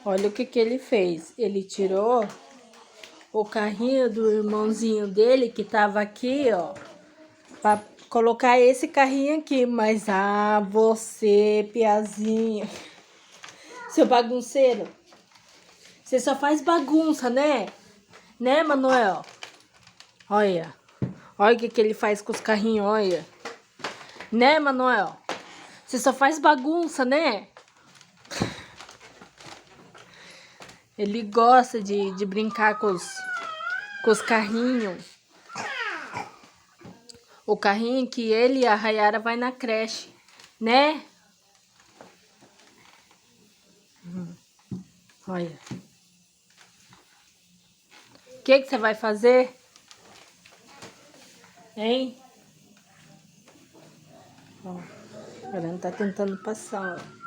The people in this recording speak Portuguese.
Olha o que ele fez. Ele tirou o carrinho do irmãozinho dele que tava aqui, ó, pra colocar esse carrinho aqui. Mas, você, piazinho, seu bagunceiro, você só faz bagunça, né? Né, Manuel? Olha. Olha o que ele faz com os carrinhos, olha. Né, Manuel? Você só faz bagunça, né? Ele gosta de brincar com os carrinhos. O carrinho que ele e a Rayara vai na creche, né? Olha. O que você vai fazer? Hein? Ó, ela não tá tentando passar, ó.